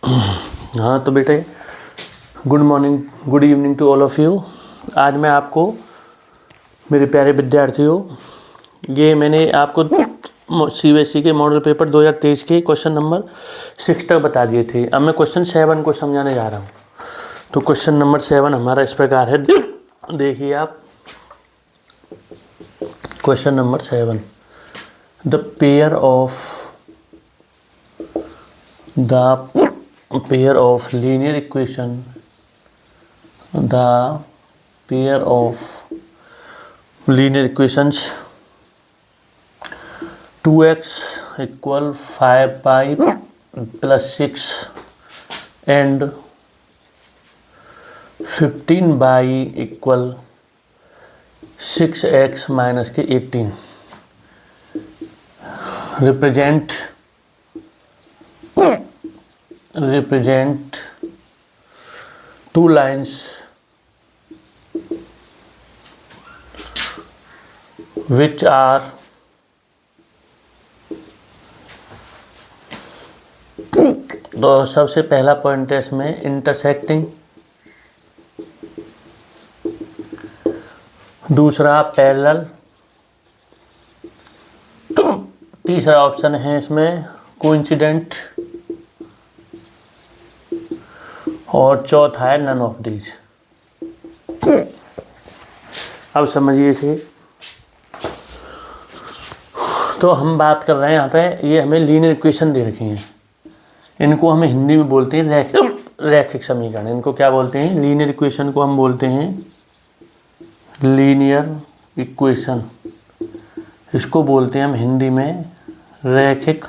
हाँ तो बेटे, good morning, good evening to all of you. आज मैं आपको, मेरे प्यारे विद्यार्थियों, ये मैंने आपको CBSE के मॉडल पेपर 2023 के क्वेश्चन नंबर 6 तक बता दिए थे। अब मैं क्वेश्चन 7 को समझाने जा रहा हूँ। तो क्वेश्चन नंबर 7 हमारा इस प्रकार है, देखिए आप। Question number 7, the pair of linear equation, the pair of linear equations 2x equal 5y plus 6 and 15y equal 6x minus 18 represent two lines which are तो सबसे पहला पॉइंट है इसमें इंटरसेक्टिंग, दूसरा पैरेलल, तीसरा ऑप्शन है इसमें कोइंसिडेंट, और चौथा है नन ऑफ दीज। अब समझिए इसे। तो हम बात कर रहे हैं यहाँ पे, ये हमें लीनियर इक्वेशन दे रखी हैं। इनको हमें हिंदी में बोलते हैं रैखिक समीकरण। इनको क्या बोलते हैं? लीनियर इक्वेशन को हम बोलते हैं लीनियर इक्वेशन। इसको बोलते हैं हम हिंदी में रैखिक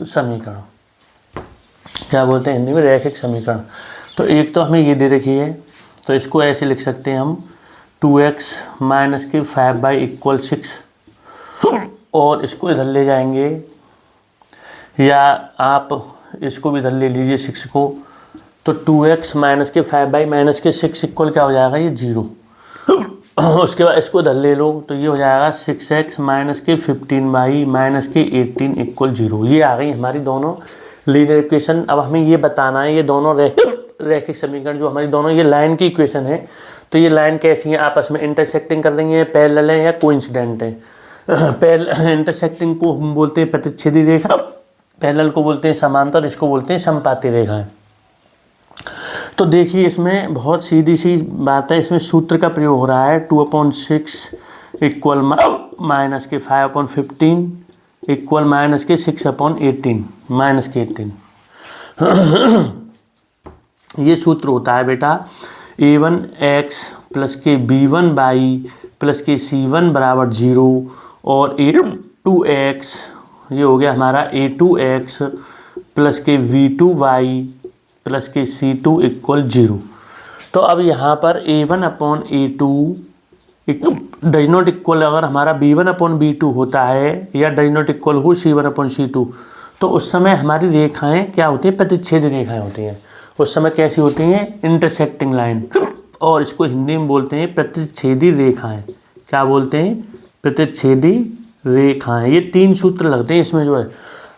समीकरण। क्या बोलते हैं हिंदी में? रैखिक समीकरण। तो एक तो हमें ये दे रखी है, तो इसको ऐसे लिख सकते हैं हम 2x माइनस के 5y इक्वल 6, और इसको इधर ले जाएंगे, या आप इसको भी इधर ले लीजिए 6 को। तो 2x माइनस के 5y माइनस के 6 इक्वल क्या हो जाएगा? ये 0। उसके बाद इसको इधर ले लो, तो ये हो जाएगा 6x माइनस के 15y माइनस के 18 इक्वल 0। ये आ गई हमारी दोनों लीनियर इक्वेशन। अब हमें ये बताना है, ये दोनों रैखिक समीकरण जो हमारी दोनों, ये लाइन की इक्वेशन है। तो ये लाइन कैसी है? आपस में इंटरसेक्टिंग कर रही है, पैरेलल है या कोइंसिडेंट है। इंटरसेक्टिंग को हम बोलते हैं प्रतिच्छेदी रेखा, पैरेलल को बोलते हैं समांतर, इसको बोलते हैं समपाती रेखाएं। तो देखिए इसमें बहुत सीधी सी बात है। इसमें सूत्र का प्रयोग हो रहा है 2/6 इक्वल माइनस के 5/15 इक्वल माइनस के 6/18 माइनस के 18। ये सूत्र होता है बेटा a1x प्लस के b1y प्लस के c1 बराबर 0, और a2x, ये हो गया हमारा a2x प्लस के v2y प्लस के c2 इक्वल 0। तो अब यहाँ पर a1/a2 डज नॉट इक्वल, अगर हमारा b1/b2 होता है, या डज नॉट इक्वल हो c1/c2, तो उस समय हमारी रेखाएं क्या होती हैं? प्रतिच्छेदी रेखाएं होती हैं। उस समय कैसी होती हैं? इंटरसेक्टिंग लाइन, और इसको हिंदी में बोलते हैं प्रतिच्छेदी रेखाएं। क्या बोलते हैं? प्रतिच्छेदी रेखाएं। ये 3 सूत्र लगते हैं इसमें जो है।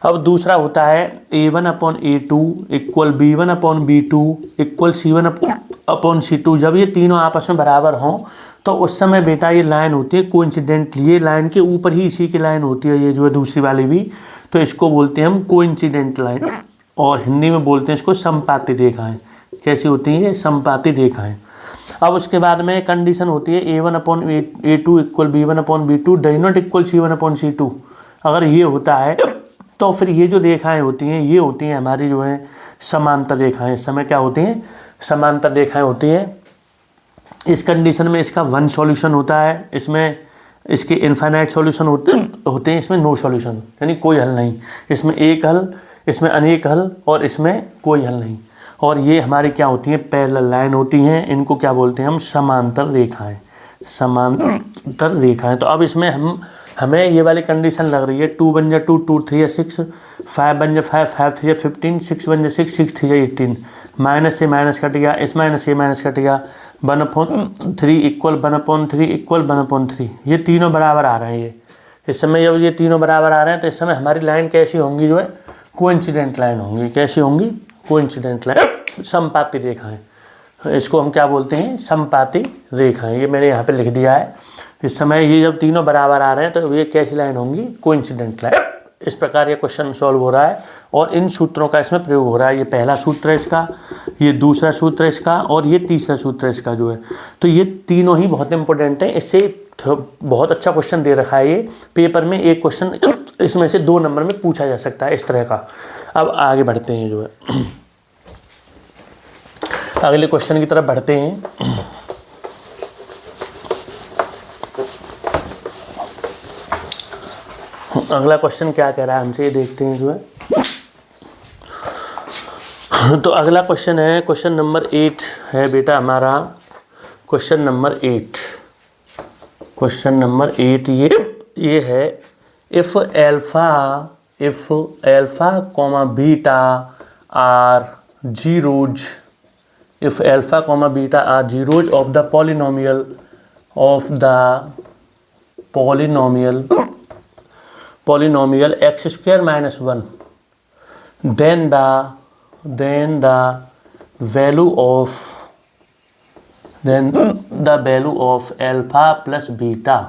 अब दूसरा होता है a1/a2 equal b1/b2 equal c1/c2। जब ये तीनों आपस में बराबर हों, तो उस समय बेटा ये लाइन होती है कोइंसिडेंट। ये लाइन के ऊपर ही इसी की लाइन होती है, ये जो है दूसरी वाली भी। तो इसको बोलते हैं हम कोइंसिडेंट लाइन, और हिंदी में बोलते हैं इसको समपाती रेखाएं। कैसी होती हैं? समपाती रेखाएं। अब उसके बाद में कंडीशन होती है a1/a2 equal b1/b2 does not equal c1/c2। अगर ये होता है, तो फिर ये जो रेखाएं होती हैं, ये होती हैं हमारी जो है समांतर रेखाएं। इस समय क्या होती हैं? समांतर रेखाएं होती हैं। इस कंडीशन में इसका 1 सॉल्यूशन होता है, इसमें इसके इनफाइनाइट सॉल्यूशन होते हैं, इसमें नो सॉल्यूशन, यानी कोई हल नहीं। इसमें एक हल, इसमें अनेक हल, और इसमें कोई हल नहीं। और ये हमारी क्या होती हैं? पैरेलल लाइन होती हैं। इनको क्या बोलते हैं हम? समांतर रेखाएं। समांतर रेखाएं। तो अब इसमें हमें ये वाली कंडीशन लग रही है 2 बन जा 2, 2 3 6, 5 बन जा 5, 5 3 15, 6 बन जा 6, 6 3 18। माइनस से माइनस कट गया, इस माइनस से माइनस कट गया, 1/3 इक्वल 1/3 इक्वल 1/3। ये तीनों बराबर आ रहे हैं। इस समय जब ये तीनों बराबर आ रहे हैं, तो इस समय हमारी लाइन कैसी होंगी? जो है कोइंसिडेंट लाइन होंगी। कैसी होंगी? कोइंसिडेंट लाइन, समपाती रेखाएं। इसको हम क्या बोलते हैं? समपाती रेखाएं। ये मैंने यहाँ पे लिख दिया है। इस समय ये जब तीनों बराबर आ रहे हैं तो ये कैसी लाइन होंगी? Coincident line. इस प्रकार ये क्वेश्चन सॉल्व हो रहा है और इन सूत्रों का इसमें प्रयोग हो रहा है। ये पहला सूत्र है इसका, ये दूसरा सूत्र है इसका और ये तीसरा सूत्र है इसका जो है। तो ये तीनों ही बहुत इंपॉर्टेंट है। इससे बहुत अच्छा क्वेश्चन दे रखा है ये पेपर में। एक क्वेश्चन इसमें से 2 नंबर में पूछा जा सकता है इस तरह का। अब आगे बढ़ते हैं जो है, अगले क्वेश्चन की तरफ बढ़ते हैं। अगला क्वेश्चन क्या कह रहा है हमसे, ये देखते हैं जो है। तो अगला क्वेश्चन है, क्वेश्चन नंबर 8 है बेटा हमारा। क्वेश्चन नंबर 8, क्वेश्चन नंबर 8 ये है, if alpha comma beta are zeros, if alpha comma beta are zeros of the polynomial x square minus 1, then the value of alpha plus beta।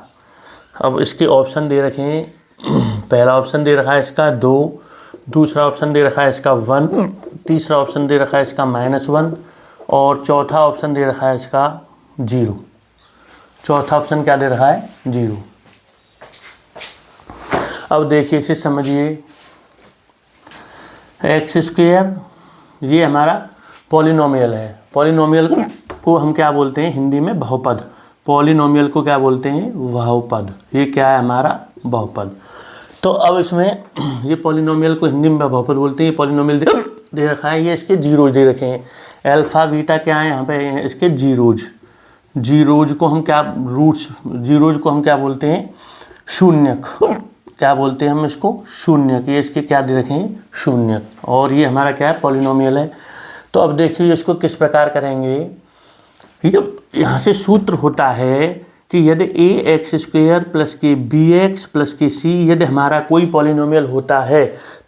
अब इसके option दे रखे हैं। पहला ऑप्शन दे रखा है इसका 2, दूसरा ऑप्शन दे रखा है इसका 1, तीसरा ऑप्शन दे रखा है इसका -1 और चौथा ऑप्शन दे रखा है इसका 0। चौथा ऑप्शन क्या दे रखा है? 0। अब देखिए इसे समझिए। एक्स स्क्वायर ये हमारा पॉलिनोमियल है। पॉलिनोमियल को हम क्या बोलते हैं हिंदी में? बहुपद। पॉलिनोमियल को क्या बोलते हैं? बहुपद। ये क्या है? हमारा बहुपद। तो अब इसमें ये पॉलिनोमियल को हिंदी में बहुपद बोलते हैं। पॉलिनोमियल दे रखा है, ये इसके जीरोज दे रखे हैं। अल्फा बीटा क्या है यहाँ पे? इसके जीरोज। जीरोज को हम क्या रूट्स, जीरोज को हम क्या बोलते हैं? शून्यक। क्या बोलते हैं हम इसको? शून्यक। ये इसके क्या दे रखे हैं? शून्यक। और ये हमारा क्या है? पॉलिनोमियल है। तो अब देखिए इसको किस प्रकार करेंगे। यहाँ से सूत्र होता है कि यदि ax स्क्वायर प्लस के bx प्लस के c यदि हमारा कोई पॉलिनोमियल होता है,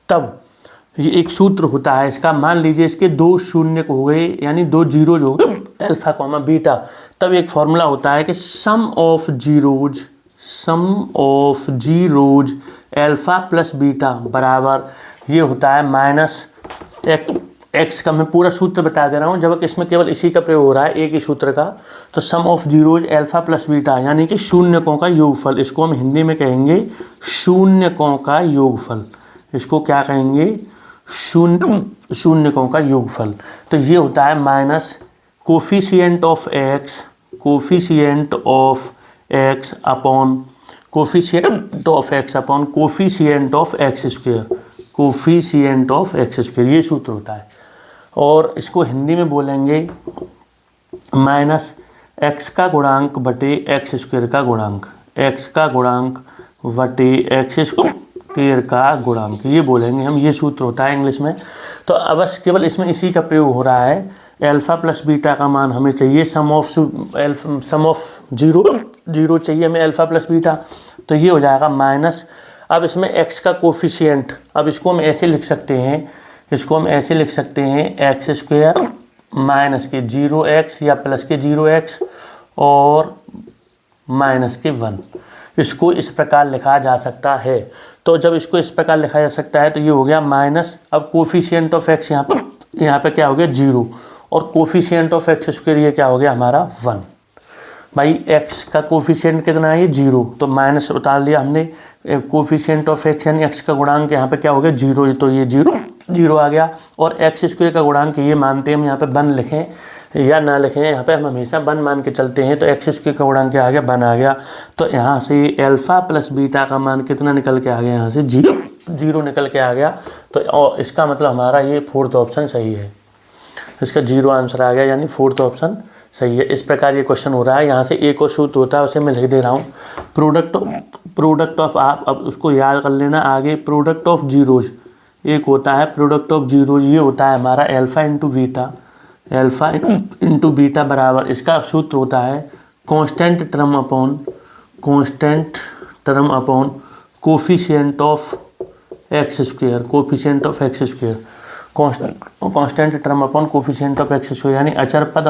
तब ये एक सूत्र होता है इसका। मान लीजिए इसके 2 शून्यक हो गए, यानी 2 जीरोज हो गए, अल्फा कॉमा बीटा। तब एक फॉर्मूला होता है कि sum of zeros alpha plus beta बराबर ये होता है माइनस एक्स का। मैं पूरा सूत्र बता दे रहा हूँ, जब इसमें केवल इसी का प्रयोग हो रहा है, एक ही सूत्र का। तो sum of zeros alpha plus beta यानी कि शून्यकों का योगफल। इसको हम हिंदी में कहेंगे शून्यकों का योगफल। इसको क्या कहेंगे? शून्यकों का योगफल। तो ये होता है minus coefficient of x upon coefficient of x square. ये सूत्र होता है। और इसको हिंदी में बोलेंगे माइनस एक्स का गुणांक बटे एक्स स्क्वायर का गुणांक। एक्स का गुणांक बटे एक्स स्क्वायर का गुणांक, ये बोलेंगे हम। ये सूत्र होता है इंग्लिश में। तो अवश्य केवल इसमें इसी का प्रयोग हो रहा है। अल्फा प्लस बीटा का मान हमें चाहिए, सम ऑफ जीरो चाहिए हमें अल्फा प्लस बीटा। तो ये हो जाएगा माइनस। अब इसमें x का कोफिशिएंट, अब इसको हम ऐसे लिख सकते हैं, एक्स स्क्वायर माइनस के 0x या प्लस के 0x और माइनस के 1। इसको इस प्रकार लिखा जा सकता है। तो जब इसको इस प्रकार लिखा जा सकता है तो ये हो गया माइनस। अब कोफिशिएंट ऑफ x यहाँ पे क्या हो गया? 0 और कोफिशिएंट ऑफ एक्स स्क्वायर ये क्या हो गया हमारा? 1। भाई x का कोफिशिएंट कितना है? 0। तो माइनस उतार लिया हमने। कोफिशिएंट ऑफ x यानी x का गुणांक यहाँ पे क्या हो गया? 0। तो ये 0 आ गया। और एक्स स्क्वायर का गुणांक ये मानते हैं हम, यहाँ पे 1 लिखें या ना लिखें, यहाँ पे हम हमेशा 1 मान के चलते हैं। तो एक्स स्क्वायर का गुणांक क्या आ गया? 1 आ गया। तो यहाँ से अल्फा प्लस बीटा का मान कितना निकल के आ गया? यहाँ से 0 निकल के आ गया। तो इसका मतलब हमारा ये 4th ऑप्शन सही है। इसका 0 आंसर आ गया, यानी 4th ऑप्शन सही है। इस प्रकार ये क्वेश्चन हो रहा है। यहाँ से एक और सूत्र होता है, उसे मैं लिख दे रहा हूँ। प्रोडक्ट ऑफ, आप अब उसको याद कर लेना आगे। प्रोडक्ट ऑफ जीरोज एक होता है, प्रोडक्ट ऑफ जीरोज ये होता है हमारा अल्फा इंटू बीटा बराबर, इसका सूत्र होता है constant term upon coefficient of x square, coefficient of x square, constant term upon coefficient of x square, यानी अचर पद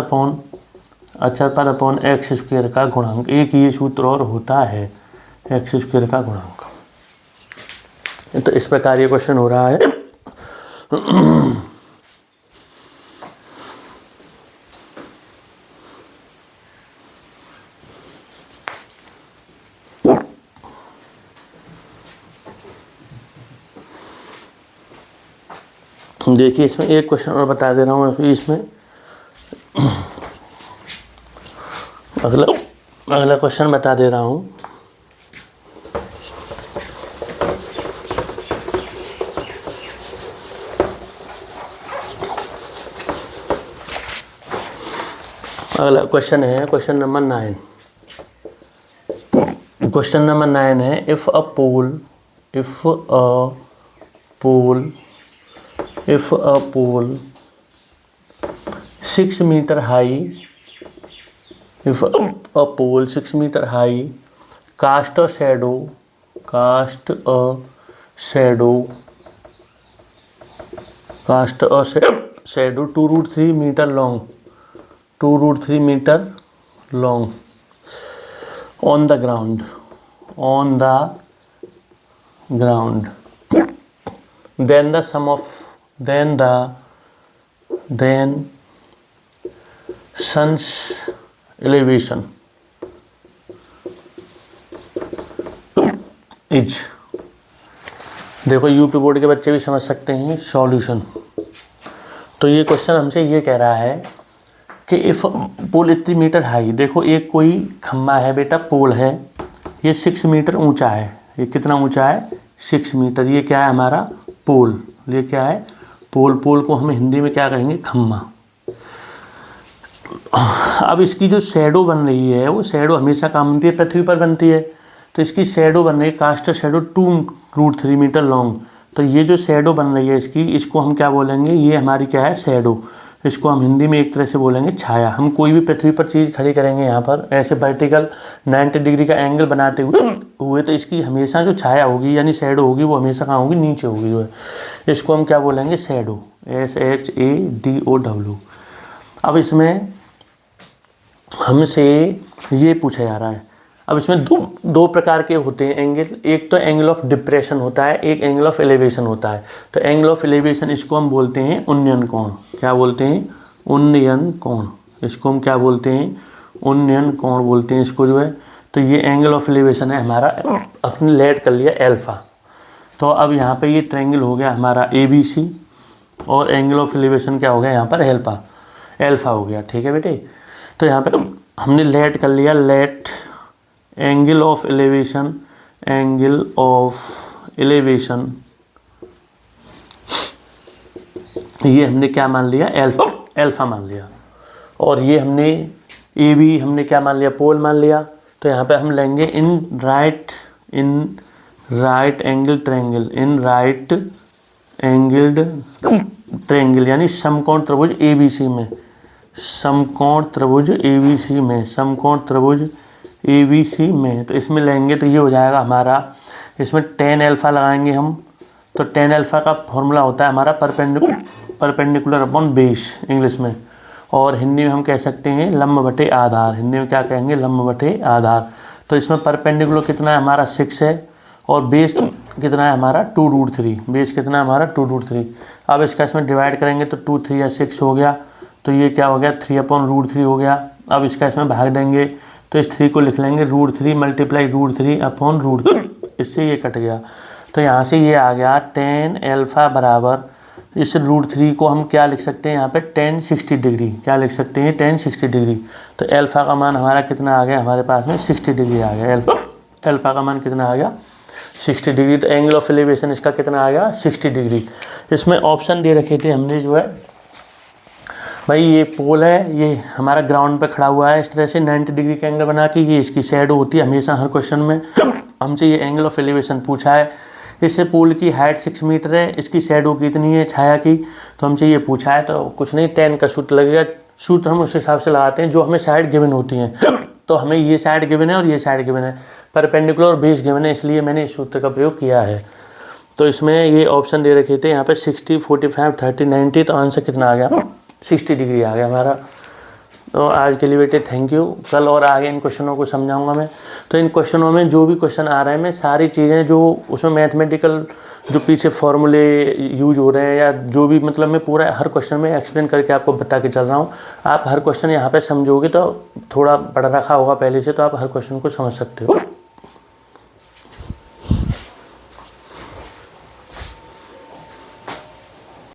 अपॉन एक्स स्क्वायर का गुणांक। एक ये सूत्र और होता है एक्स स्क्वायर का गुणांक। तो इस प्रकार ये क्वेश्चन हो रहा है। देखिए इसमें एक क्वेश्चन और बता दे रहा हूँ मैं इसमें। अगला क्वेश्चन बता दे रहा हूँ। अगला क्वेश्चन है क्वेश्चन नंबर 9। क्वेश्चन नंबर 9 है if a pole 6 metre high, if a pole 6 meter high cast a shadow 2√3 meter long on the ground, then the sun's elevation is. देखो यूपी बोर्ड के बच्चे भी समझ सकते हैं सॉल्यूशन। तो ये क्वेश्चन हमसे ये कह रहा है कि इफ पोल इतनी मीटर हाई, देखो एक कोई खम्बा है बेटा, पोल है, ये 6 मीटर ऊंचा है। ये कितना ऊंचा है? 6 मीटर। ये क्या है हमारा? पोल। ये क्या है? पोल। पोल को हम हिंदी में क्या कहेंगे? खम्बा। अब इसकी जो शैडो बन रही है, वो शैडो हमेशा कहाँ बनती है? पृथ्वी पर बनती है। तो इसकी शैडो बन रही है, कास्ट शैडो 2√3 मीटर लॉन्ग। तो ये जो शैडो बन रही है इसकी, इसको हम क्या बोलेंगे? ये हमारी क्या है? शैडो। इसको हम हिंदी में एक तरह से बोलेंगे छाया। हम कोई भी पृथ्वी पर चीज़ खड़ी करेंगे यहाँ पर ऐसे वर्टिकल 90 डिग्री का एंगल बनाते हुए तो इसकी हमेशा जो छाया होगी यानी शैडो होगी वो हमेशा कहाँ होगी? नीचे होगी जो है। इसको हम क्या बोलेंगे? शैडो। SHADOW। अब इसमें हमसे ये पूछा जा रहा है, अब इसमें दो प्रकार के होते हैं एंगल। एक तो एंगल ऑफ डिप्रेशन होता है, एक एंगल ऑफ एलिवेशन होता है। तो एंगल ऑफ एलिवेशन इसको हम बोलते हैं उन्नयन कोण। क्या बोलते हैं? उन्नयन कोण। इसको हम क्या बोलते हैं? उन्नयन कोण बोलते हैं इसको जो है। तो ये एंगल ऑफ एलिवेशन है हमारा, अपने लेट कर लिया अल्फा। तो अब यहाँ पे ये ट्रायंगल हो गया हमारा ABC और एंगल ऑफ एलिवेशन क्या हो गया यहाँ पर? अल्फा हो गया। ठीक है बेटे। तो यहाँ पे हमने लेट कर लिया, लेट एंगल ऑफ एलिवेशन ये हमने क्या मान लिया? अल्फा मान लिया। और ये हमने AB हमने क्या मान लिया? पोल मान लिया। तो यहाँ पे हम लेंगे इन राइट एंगल ट्रायंगल यानी समकोण त्रिभुज ABC में, समकोण त्रिभुज ABC में। तो इसमें लेंगे तो ये हो जाएगा हमारा, इसमें tan अल्फा लगाएंगे हम। तो tan अल्फा का फॉर्मूला होता है हमारा परपेंडिकुलर अपॉन बेस इंग्लिश में, और हिंदी में हम कह सकते हैं लंब बटे आधार। हिंदी में क्या कहेंगे? लंब बटे आधार। तो इसमें परपेंडिकुलर कितना है हमारा? 6 है, और बेस कितना है हमारा? 2√3। बेस कितना है हमारा? 2√3। अब इसका इसमें डिवाइड करेंगे तो 2 3 या 6 हो गया। तो ये क्या हो गया? 3/√3 हो गया। अब इसका इसमें भाग देंगे तो इस 3 को लिख लेंगे √3 मल्टीप्लाई √3/√3। इससे ये कट गया। तो यहाँ से ये आ गया tan अल्फा बराबर, इस √3 को हम क्या लिख सकते हैं यहाँ पे? tan 60 degree. क्या लिख सकते हैं? tan 60 degree. तो अल्फा का मान हमारा कितना आ गया हमारे पास में? 60 डिग्री आ गया। अल्फा का मान कितना आ गया? 60 डिग्री। तो एंगल ऑफ एलिवेशन इसका कितना आ गया? 60 डिग्री। इसमें ऑप्शन दे रखे थे हमने जो है भाई, ये पोल है, ये हमारा ग्राउंड पे खड़ा हुआ है इस तरह से 90 डिग्री का एंगल बना के, ये इसकी शैडो होती है हमेशा हर क्वेश्चन में। हमसे ये एंगल ऑफ एलिवेशन पूछा है। इससे पोल की हाइट 6 मीटर है, इसकी शैडो कितनी है छाया की, तो हमसे ये पूछा है। तो कुछ नहीं, tan का सूत्र लगेगा। सूत्र हम उस हिसाब से लगाते हैं जो हमें साइड गिवन होती हैं। तो हमें ये साइड गिवन है और ये साइड गिवन है, परपेंडिकुलर और बेस गिवन है, इसलिए मैंने इस सूत्र का प्रयोग किया है। तो इसमें ये ऑप्शन दे रखे थे यहाँ पे 60, 45, 30, 90, तो आंसर कितना आ गया 60 डिग्री आ गया हमारा। तो आज के लिए बेटे थैंक यू। कल और आगे इन क्वेश्चनों को समझाऊंगा मैं। तो इन क्वेश्चनों में जो भी क्वेश्चन आ रहे हैं मैं सारी चीज़ें जो उसमें मैथमेटिकल जो पीछे फॉर्मूले यूज हो रहे हैं या जो भी मतलब मैं पूरा हर क्वेश्चन में एक्सप्लेन करके आपको बता के चल रहा हूँ। आप हर क्वेश्चन यहाँ पे समझोगे तो थोड़ा पढ़ रखा होगा पहले से, तो आप हर क्वेश्चन को समझ सकते हो।